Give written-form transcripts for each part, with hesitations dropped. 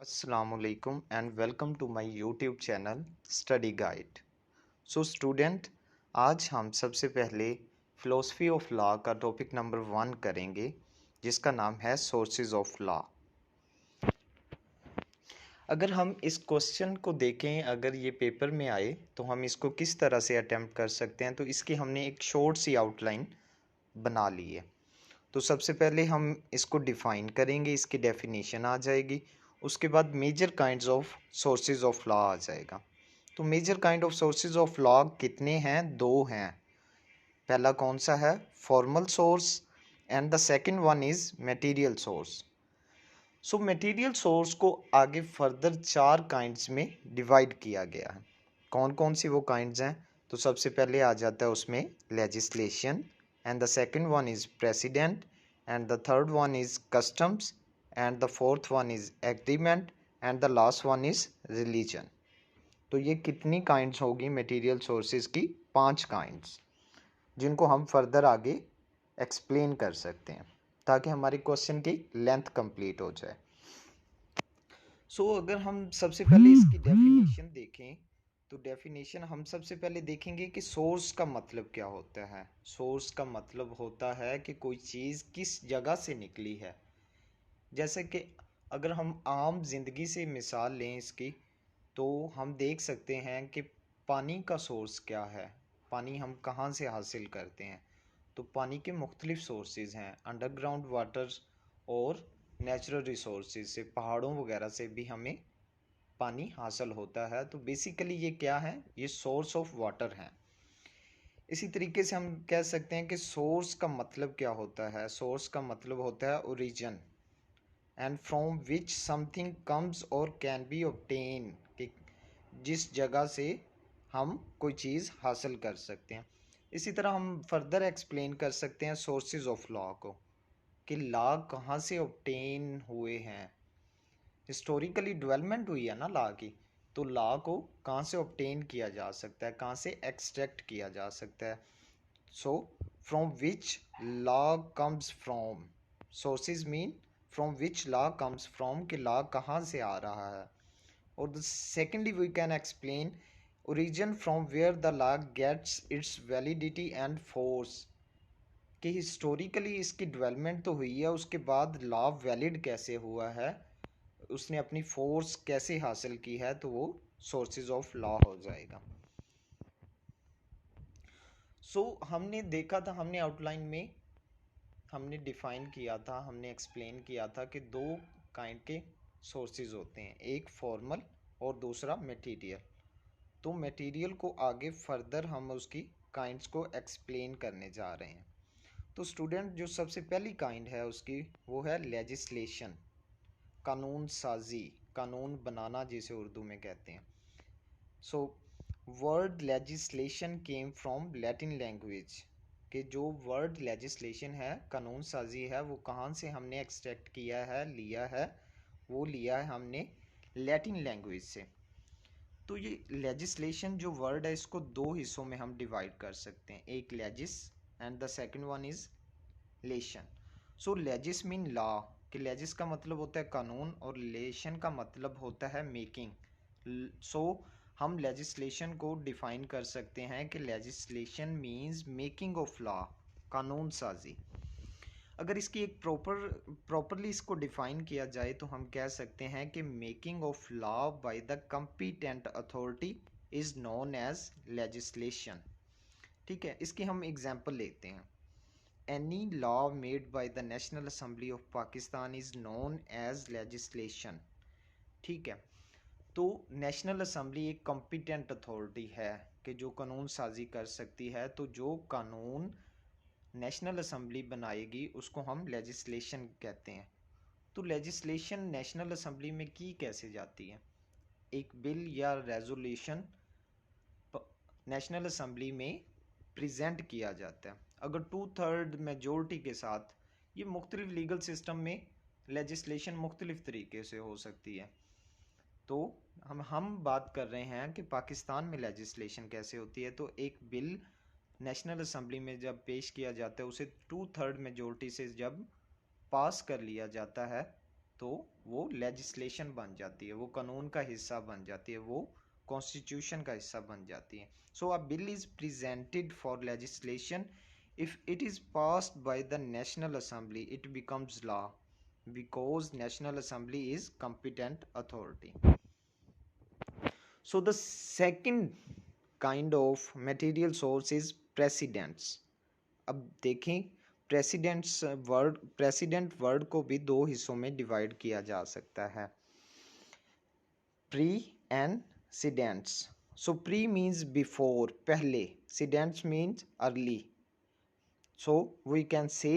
Assalamualaikum and welcome to my YouTube channel Study Guide। So student, आज हम सबसे पहले फिलोसफी ऑफ लॉ का टॉपिक नंबर 1 करेंगे, जिसका नाम है सोर्सेज ऑफ लॉ। अगर हम इस क्वेश्चन को देखें, अगर ये पेपर में आए तो हम इसको किस तरह से अटेम्प्ट कर सकते हैं, तो इसकी हमने एक शॉर्ट सी आउटलाइन बना ली है। तो सबसे पहले हम इसको डिफ़ाइन करेंगे, इसकी डेफिनेशन आ जाएगी। उसके बाद major kinds of sources of law आ जाएगा। तो major kind of sources of law कितने हैं? दो हैं। पहला कौन सा है? Formal source, and the second one is material source. So material source को आगे फर्दर 4 काइंड्स में डिवाइड किया गया है। कौन कौन सी वो काइंड्स हैं? तो सबसे पहले आ जाता है उसमें legislation, and the second one is president, and the third one is customs, and the fourth one is agreement, and the last one is religion. तो ये कितनी काइंड्स होगी मटेरियल सोर्सेज की? 5 काइंड्स, जिनको हम फर्दर आगे एक्सप्लेन कर सकते हैं ताकि हमारे क्वेश्चन की लेंथ कंप्लीट हो जाए। अगर हम सबसे पहले इसकी डेफिनेशन देखें, तो डेफिनेशन हम सबसे पहले देखेंगे कि सोर्स का मतलब क्या होता है। सोर्स का मतलब होता है कि कोई चीज़ किस जगह से निकली है। जैसे कि अगर हम आम जिंदगी से मिसाल लें इसकी, तो हम देख सकते हैं कि पानी का सोर्स क्या है, पानी हम कहाँ से हासिल करते हैं। तो पानी के मुख्तलिफ सोर्सेज हैं, अंडरग्राउंड वाटर और नेचुरल रिसोर्सेज से, पहाड़ों वगैरह से भी हमें पानी हासिल होता है। तो बेसिकली ये क्या है? ये सोर्स ऑफ वाटर हैं। इसी तरीके से हम कह सकते हैं कि सोर्स का मतलब क्या होता है। सोर्स का मतलब होता है origin, and from which something comes और कैन बी ऑब्टेन, कि जिस जगह से हम कोई चीज़ हासिल कर सकते हैं। इसी तरह हम फर्दर एक्सप्लेन कर सकते हैं सोर्सेज ऑफ लॉ को, कि लॉ कहाँ से ऑब्टेन हुए हैं। हिस्टोरिकली डेवलपमेंट हुई है ना लॉ की, तो लॉ को कहाँ से ऑब्टेन किया जा सकता है, कहाँ से एक्सट्रैक्ट किया जा सकता है। So from which law comes from, sources mean from which law comes from, कि लॉ कहाँ से आ रहा है। और the secondly we can explain origin from where the law gets its validity and force, कि हिस्टोरिकली इसकी डेवलपमेंट तो हुई है, उसके बाद लॉ वैलिड कैसे हुआ है, उसने अपनी फोर्स कैसे हासिल की है, तो वो सोर्सेज ऑफ लॉ हो जाएगा। हमने देखा था, हमने आउटलाइन में हमने डिफाइन किया था, हमने एक्सप्लेन किया था कि दो काइंड के सोर्सेज होते हैं, एक फॉर्मल और दूसरा मटेरियल। तो मटेरियल को आगे फर्दर हम उसकी काइंड्स को एक्सप्लेन करने जा रहे हैं। तो स्टूडेंट, जो सबसे पहली काइंड है उसकी, वो है लेजिस्लेशन, कानून साजी, कानून बनाना जिसे उर्दू में कहते हैं। Word legislation came from Latin language, कि जो वर्ड लेजिस्लेशन है, कानून साजी है, वो कहाँ से हमने एक्सट्रैक्ट किया है, लिया है, वो लिया है हमने लैटिन लैंग्वेज से। तो ये लेजिस्लेशन जो वर्ड है, इसको दो हिस्सों में हम डिवाइड कर सकते हैं, एक legis and the second one is लेशन। लेजिस मीन लॉ, कि लेजिस का मतलब होता है कानून और लेशन का मतलब होता है मेकिंग। हम लेजिस्लेशन को डिफाइन कर सकते हैं कि legislation means making of law, कानून साजी। अगर इसकी एक प्रॉपरली इसको डिफाइन किया जाए, तो हम कह सकते हैं कि making of law by the competent authority is known as legislation. ठीक है, इसकी हम एग्जांपल लेते हैं। Any law made by the national Assembly of Pakistan is known as legislation. ठीक है, तो नेशनल असेंबली एक कॉम्पिटेंट अथॉरिटी है कि जो कानून साजी कर सकती है। तो जो कानून नेशनल असेंबली बनाएगी उसको हम लेजिस्लेशन कहते हैं। तो लेजिस्लेशन नेशनल असेंबली में की कैसे जाती है? एक बिल या रेजोल्यूशन नेशनल असेंबली में प्रेजेंट किया जाता है, अगर 2/3 मेजोरिटी के साथ। ये मुख्तलिफ लीगल सिस्टम में लेजिस्लेशन मुख्तलिफ तरीके से हो सकती है। तो हम बात कर रहे हैं कि पाकिस्तान में लेजिस्लेशन कैसे होती है। तो एक बिल नेशनल असेंबली में जब पेश किया जाता है, उसे 2/3 मेजोरिटी से जब पास कर लिया जाता है, तो वो लेजिस्लेशन बन जाती है, वो कानून का हिस्सा बन जाती है, वो कॉन्स्टिट्यूशन का हिस्सा बन जाती है. So a bill is presented for legislation. If it is passed by the national assembly it becomes law because National Assembly is competent authority. So the second kind of material source is precedents. अब देखें president word को भी दो हिस्सों में divide किया जा सकता है, precedents. So pre means before, पहले. Cedents means early. So we can say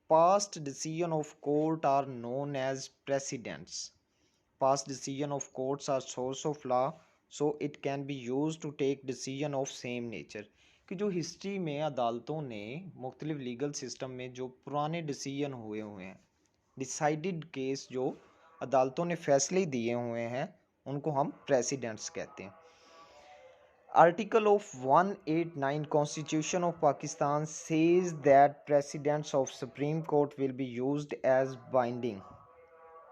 past decision of court are known as precedents. Past decision of courts are source of law, so it can be used to take decision of same nature. कि जो history में अदालतों ने मुख्तलिफ legal system में जो पुराने decision हुए हैं, डिसाइडेड केस जो अदालतों ने फैसले दिए हुए हैं, उनको हम प्रेसिडेंट्स कहते हैं. Article of 189 Constitution of Pakistan says that precedents of Supreme Court will be used as binding.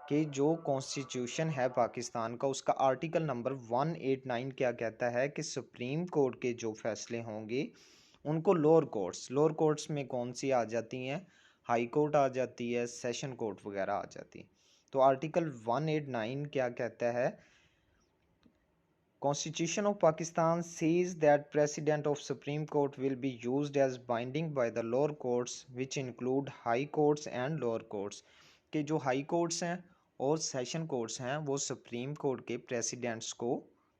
कि जो कॉन्स्टिट्यूशन है पाकिस्तान का उसका आर्टिकल नंबर 189 क्या कहता है कि सुप्रीम कोर्ट के जो फैसले होंगे उनको लोअर कोर्ट्स में कौन सी आ जाती हैं, हाई कोर्ट आ जाती है, सेशन कोर्ट वगैरह आ जाती है. तो आर्टिकल 189 क्या कहता है, Constitution of Pakistan says that precedent of Supreme Court will be used as binding by the lower courts which include high courts and lower courts. कि जो हाई कोर्ट्स हैं और सेशन कोर्ट्स हैं वो सुप्रीम कोर्ट के presidents को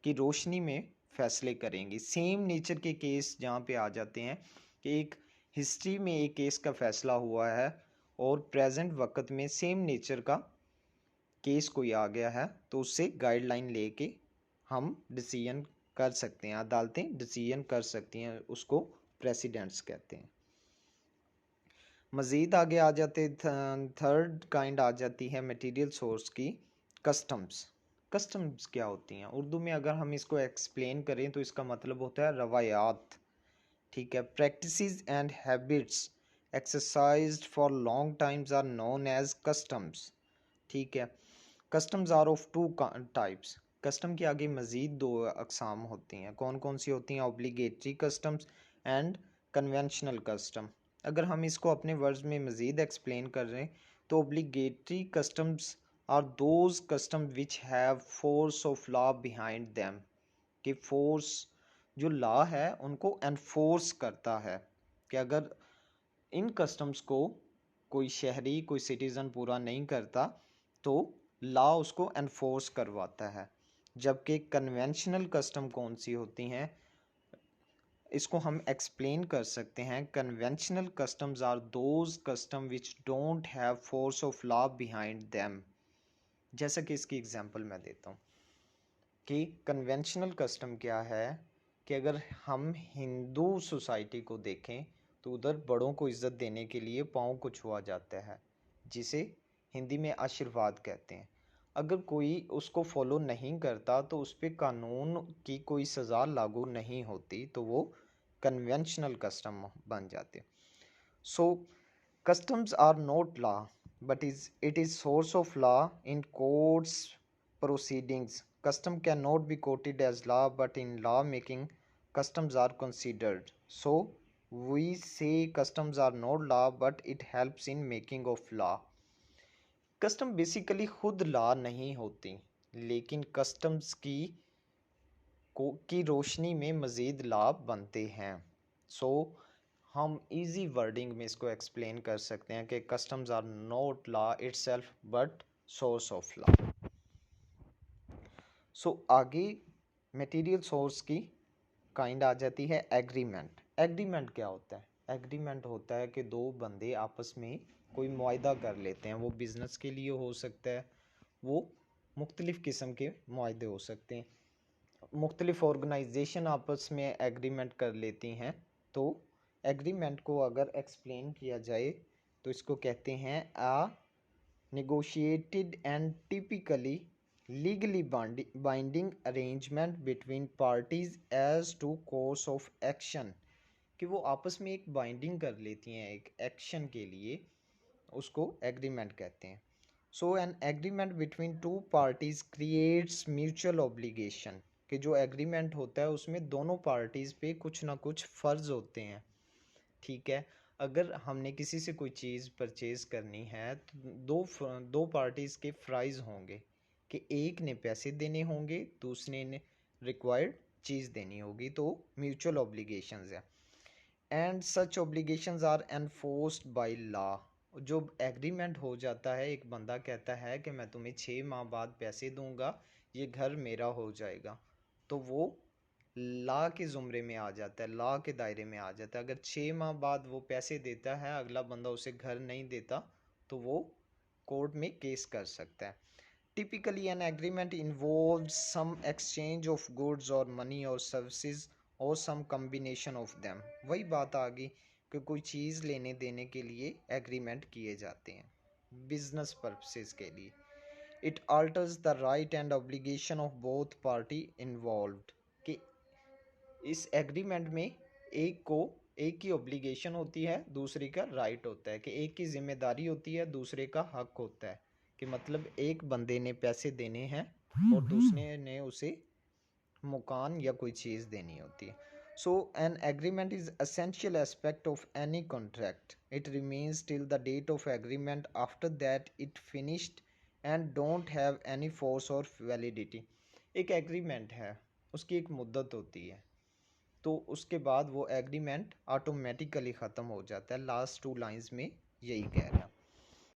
की रोशनी में फैसले करेंगी. सेम नेचर के केस जहाँ पे आ जाते हैं कि एक हिस्ट्री में एक केस का फैसला हुआ है और प्रेजेंट वक्त में सेम नेचर का केस कोई आ गया है तो उससे गाइडलाइन लेके हम डिसीजन कर सकते हैं, अदालतें डिसीजन कर सकती हैं, उसको प्रेसिडेंट्स कहते हैं. मज़ीद आगे आ जाते थर्ड काइंड आ जाती है मटेरियल सोर्स की, कस्टम्स. कस्टम्स क्या होती हैं? उर्दू में अगर हम इसको एक्सप्लेन करें तो इसका मतलब होता है रवायात. ठीक है. Practices and habits exercised for long times are known as customs. ठीक है. Customs are of two types. Custom के आगे मज़ीद दो अकसाम होती हैं. कौन कौन सी होती हैं? Obligatory customs and conventional custom. अगर हम इसको अपने वर्ड्स में मज़ीद एक्सप्लेन कर रहे हैं तो obligatory customs are those custom which have force of law behind them. कि फोर्स जो लॉ है उनको एनफोर्स करता है. कि अगर इन कस्टम्स को कोई शहरी कोई सिटीज़न पूरा नहीं करता तो लॉ उसको एनफोर्स करवाता है. जबकि कन्वेंशनल कस्टम कौन सी होती हैं, इसको हम एक्सप्लेन कर सकते हैं. Conventional customs are those custom which don't have force of law behind them. जैसा कि इसकी एग्जांपल मैं देता हूँ कि कन्वेंशनल कस्टम क्या है कि अगर हम हिंदू सोसाइटी को देखें तो उधर बड़ों को इज्जत देने के लिए पाँव को छुआ जाता है, जिसे हिंदी में आशीर्वाद कहते हैं. अगर कोई उसको फॉलो नहीं करता तो उस पर कानून की कोई सज़ा लागू नहीं होती, तो वो कन्वेंशनल कस्टम बन जाते. So customs are not law but it is source of law in courts proceedings. Custom cannot be quoted as law, but in law making, customs are considered. So, we say customs are not law, but it helps in making of law. Custom basically खुद law नहीं होती, लेकिन customs की रोशनी में मज़ीद law बनते हैं. सो हम इजी वर्डिंग में इसको एक्सप्लेन कर सकते हैं कि customs are not law itself but source of law. So आगे मटेरियल सोर्स की काइंड आ जाती है एग्रीमेंट. एग्रीमेंट क्या होता है? एग्रीमेंट होता है कि दो बंदे आपस में कोई मुआहदा कर लेते हैं. वो बिज़नेस के लिए हो सकता है, वो मुख्तलिफ़ किस्म के मुआहदे हो सकते हैं. मुख्तलिफ़ ऑर्गेनाइजेशन आपस में एग्रीमेंट कर लेती हैं. तो एग्रीमेंट को अगर एक्सप्लेन किया जाए तो इसको कहते हैं आ negotiated and typically legally binding arrangement between parties as to course of action. कि वो आपस में एक बाइंडिंग कर लेती हैं एक एक्शन के लिए, उसको एग्रीमेंट कहते हैं. So an agreement between two parties creates mutual obligation, कि जो एग्रीमेंट होता है उसमें दोनों पार्टीज पे कुछ ना कुछ फ़र्ज होते हैं। ठीक है, अगर हमने किसी से कोई चीज़ परचेज करनी है तो दो पार्टीज के फ़राइज़ होंगे कि एक ने पैसे देने होंगे, दूसरे ने रिक्वायर्ड चीज़ देनी होगी, तो म्यूचुअल ऑब्लिगेशंस है। And such obligations are enforced by law. जो एग्रीमेंट हो जाता है, एक बंदा कहता है कि मैं तुम्हें 6 माह बाद पैसे दूंगा, ये घर मेरा हो जाएगा, तो वो लॉ के ज़ुमरे में आ जाता है, लॉ के दायरे में आ जाता है। अगर 6 माह बाद वो पैसे देता है, अगला बंदा उसे घर नहीं देता, तो वो कोर्ट में केस कर सकता है। Typically, an agreement involves some exchange of goods or money or services or some combination of them। वही बात आ गई कि कोई चीज़ लेने देने के लिए एग्रीमेंट किए जाते हैं बिजनेस पर्पसेस के लिए। It alters the right and obligation of both party involved, कि इस एग्रीमेंट में एक की ऑब्लिगेशन होती है, दूसरे का राइट होता है, कि एक की जिम्मेदारी होती है, दूसरे का हक होता है। कि मतलब एक बंदे ने पैसे देने हैं और दूसरे ने उसे मकान या कोई चीज़ देनी होती है। So an agreement is essential aspect of any contract. It remains till the date of agreement, after that it finished and don't have any force और वैलिडिटी। एक एग्रीमेंट है, उसकी एक मुद्दत होती है, तो उसके बाद वो एग्रीमेंट ऑटोमेटिकली ख़त्म हो जाता है। लास्ट 2 लाइंस में यही कह रहा है।